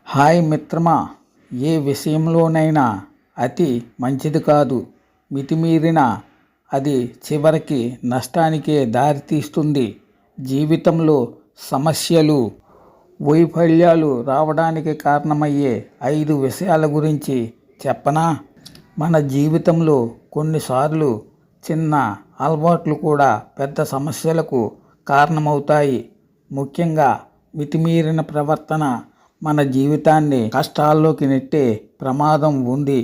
Hi మిత్రమా, ఏ విషయంలోనైనా అతి మంచిది కాదు. మితిమీరిన అది చివరికి నష్టానికే దారితీస్తుంది. జీవితంలో సమస్యలు, వైఫల్యాలు రావడానికి కారణమయ్యే 5 విషయాల గురించి చెప్పనా? మన జీవితంలో కొన్నిసార్లు చిన్న అలవాట్లు కూడా పెద్ద సమస్యలకు కారణమవుతాయి. ముఖ్యంగా మితిమీరిన ప్రవర్తన మన జీవితాన్ని కష్టాల్లోకి నెట్టే ప్రమాదం ఉంది.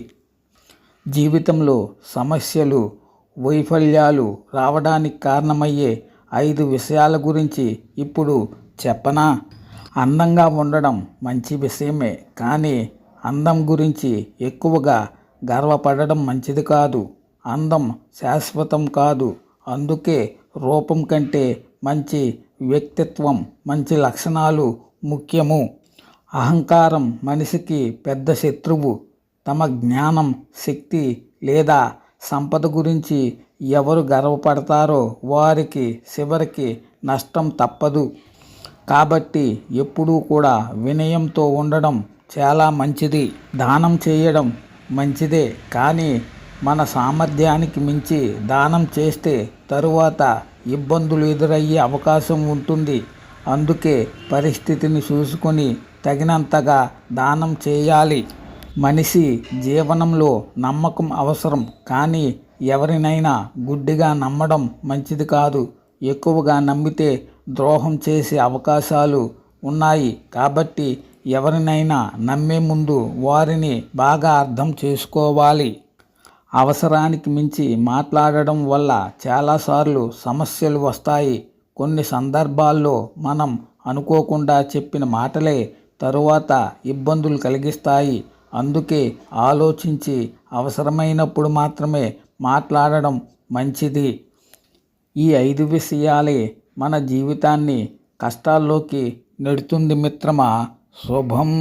జీవితంలో సమస్యలు, వైఫల్యాలు రావడానికి కారణమయ్యే 5 విషయాల గురించి ఇప్పుడు చెప్పనా? అందంగా ఉండడం మంచి విషయమే, కానీ అందం గురించి ఎక్కువగా గర్వపడడం మంచిది కాదు. అందం శాశ్వతం కాదు. అందుకే రూపం కంటే మంచి వ్యక్తిత్వం, మంచి లక్షణాలు ముఖ్యము. అహంకారం మనిషికి పెద్ద శత్రువు. తమ జ్ఞానం, శక్తి లేదా సంపద గురించి ఎవరు గర్వపడతారో వారికి చివరికి నష్టం తప్పదు. కాబట్టి ఎప్పుడూ కూడా వినయంతో ఉండడం చాలా మంచిది. దానం చేయడం మంచిదే, కానీ మన సామర్థ్యానికి మించి దానం చేస్తే తరువాత ఇబ్బందులు ఎదురయ్యే అవకాశం ఉంటుంది. అందుకే పరిస్థితిని చూసుకొని తగినంతగా దానం చేయాలి. మనిషి జీవనంలో నమ్మకం అవసరం, కానీ ఎవరినైనా గుడ్డిగా నమ్మడం మంచిది కాదు. ఎక్కువగా నమ్మితే ద్రోహం చేసే అవకాశాలు ఉన్నాయి. కాబట్టి ఎవరినైనా నమ్మే ముందు వారిని బాగా అర్థం చేసుకోవాలి. అవసరానికి మించి మాట్లాడడం వల్ల చాలాసార్లు సమస్యలు వస్తాయి. కొన్ని సందర్భాల్లో మనం అనుకోకుండా చెప్పిన మాటలే తరువాత ఇబ్బందులు కలిగిస్తాయి. అందుకే ఆలోచించి అవసరమైనప్పుడు మాత్రమే మాట్లాడడం మంచిది. ఈ 5 విషయాలే మన జీవితాన్ని కష్టాల్లోకి నెడుతుంది మిత్రమా. శుభం.